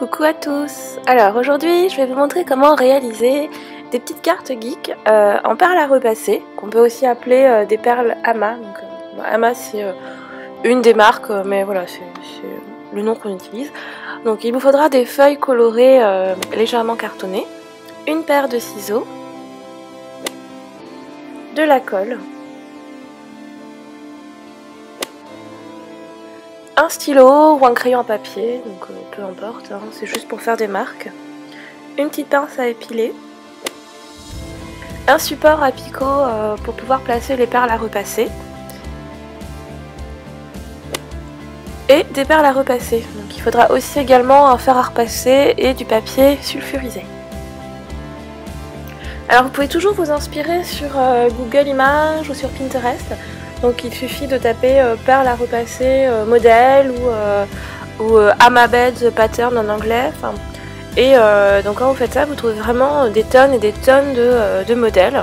Coucou à tous. Alors aujourd'hui je vais vous montrer comment réaliser des petites cartes geek en perles à repasser, qu'on peut aussi appeler des perles Ama. Donc, Ama c'est une des marques, mais voilà, c'est le nom qu'on utilise. Donc il vous faudra des feuilles colorées légèrement cartonnées, une paire de ciseaux, de la colle, un stylo ou un crayon à papier, donc peu importe, hein, c'est juste pour faire des marques, une petite pince à épiler, un support à picot pour pouvoir placer les perles à repasser, et des perles à repasser. Donc il faudra aussi également un fer à repasser et du papier sulfurisé. Alors vous pouvez toujours vous inspirer sur Google Images ou sur Pinterest. Donc il suffit de taper perles à repasser modèle ou Amabed pattern en anglais. Et donc quand vous faites ça, vous trouvez vraiment des tonnes et des tonnes de modèles.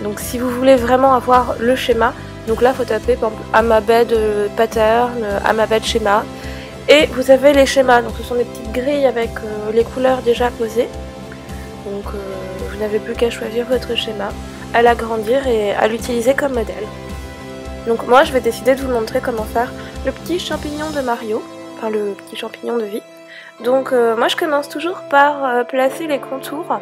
Donc si vous voulez vraiment avoir le schéma, donc là il faut taper par exemple Amabed pattern, Amabed schéma. Et vous avez les schémas, donc ce sont des petites grilles avec les couleurs déjà posées. Donc vous n'avez plus qu'à choisir votre schéma, à l'agrandir et à l'utiliser comme modèle. Donc moi je vais décider de vous montrer comment faire le petit champignon de Mario, enfin le petit champignon de vie. Donc moi je commence toujours par placer les contours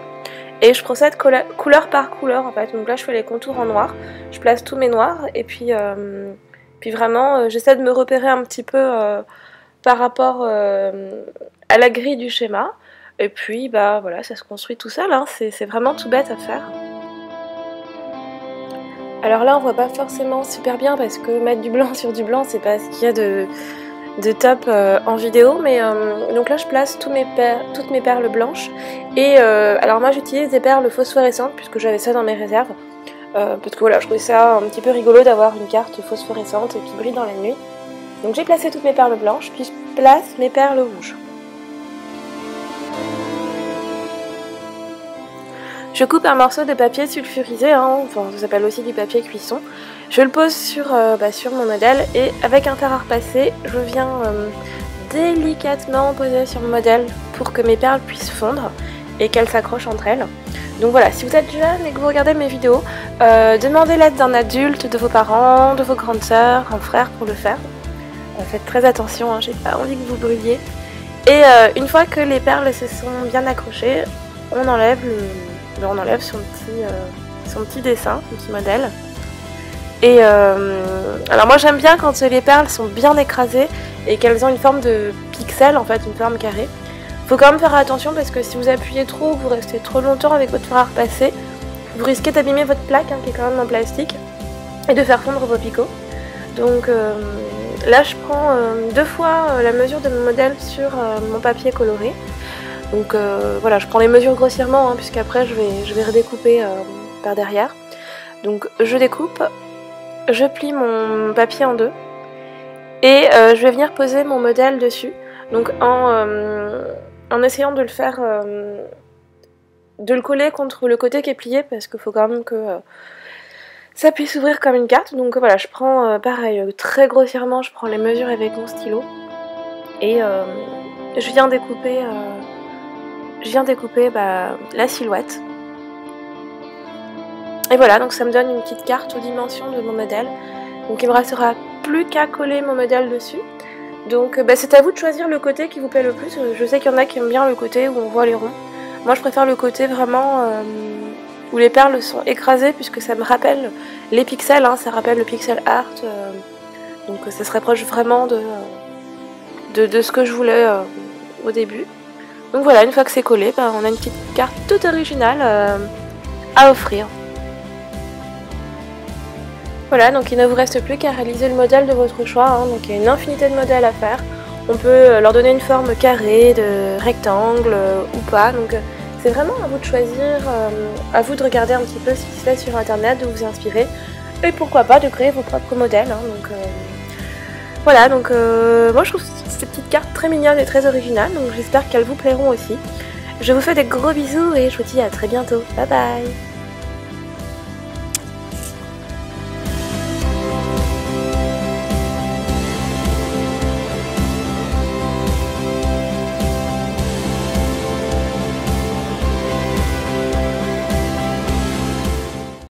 et je procède couleur par couleur en fait. Donc là je fais les contours en noir, je place tous mes noirs et puis vraiment j'essaie de me repérer un petit peu par rapport à la grille du schéma. Et puis bah voilà, ça se construit tout seul, hein. C'est vraiment tout bête à faire. Alors là on voit pas forcément super bien parce que mettre du blanc sur du blanc c'est pas ce qu'il y a de top en vidéo, mais donc là je place toutes mes perles blanches et alors moi j'utilise des perles phosphorescentes puisque j'avais ça dans mes réserves parce que voilà, je trouvais ça un petit peu rigolo d'avoir une carte phosphorescente qui brille dans la nuit. Donc j'ai placé toutes mes perles blanches puis je place mes perles rouges. Je coupe un morceau de papier sulfurisé, hein, enfin ça s'appelle aussi du papier cuisson. Je le pose sur mon modèle et avec un fer à repasser, je viens délicatement poser sur mon modèle pour que mes perles puissent fondre et qu'elles s'accrochent entre elles. Donc voilà, si vous êtes jeune et que vous regardez mes vidéos, demandez l'aide d'un adulte, de vos parents, de vos grandes sœurs, un frère pour le faire. Faites très attention, hein, j'ai pas envie que vous brûliez. Et une fois que les perles se sont bien accrochées, on enlève son petit dessin, son petit modèle. Et alors moi j'aime bien quand les perles sont bien écrasées et qu'elles ont une forme de pixel, en fait, une forme carrée. Faut quand même faire attention parce que si vous appuyez trop ou vous restez trop longtemps avec votre fer à repasser, vous risquez d'abîmer votre plaque, hein, qui est quand même en plastique, et de faire fondre vos picots. Donc là je prends 2 fois la mesure de mon modèle sur mon papier coloré. Donc voilà, je prends les mesures grossièrement, hein, puisqu'après je vais redécouper par derrière. Donc je découpe, je plie mon papier en 2 et je vais venir poser mon modèle dessus. Donc en essayant de le faire, de le coller contre le côté qui est plié, parce qu'il faut quand même que ça puisse s'ouvrir comme une carte. Donc voilà, je prends pareil, très grossièrement, je prends les mesures avec mon stylo et je viens découper la silhouette. Et voilà, donc ça me donne une petite carte aux dimensions de mon modèle. Donc il me restera plus qu'à coller mon modèle dessus. Donc c'est à vous de choisir le côté qui vous plaît le plus. Je sais qu'il y en a qui aiment bien le côté où on voit les ronds. Moi je préfère le côté vraiment où les perles sont écrasées, puisque ça me rappelle les pixels, hein, ça rappelle le pixel art. Donc ça se rapproche vraiment de ce que je voulais au début. Donc voilà, une fois que c'est collé, on a une petite carte toute originale à offrir. Voilà, donc il ne vous reste plus qu'à réaliser le modèle de votre choix, hein. Donc il y a une infinité de modèles à faire. On peut leur donner une forme carrée, de rectangle ou pas. Donc c'est vraiment à vous de choisir, à vous de regarder un petit peu ce qui se fait sur internet, de vous inspirer. Et pourquoi pas de créer vos propres modèles, hein. Donc voilà, donc moi je trouve ces petites cartes très mignonnes et très originales, donc j'espère qu'elles vous plairont aussi. Je vous fais des gros bisous et je vous dis à très bientôt. Bye bye!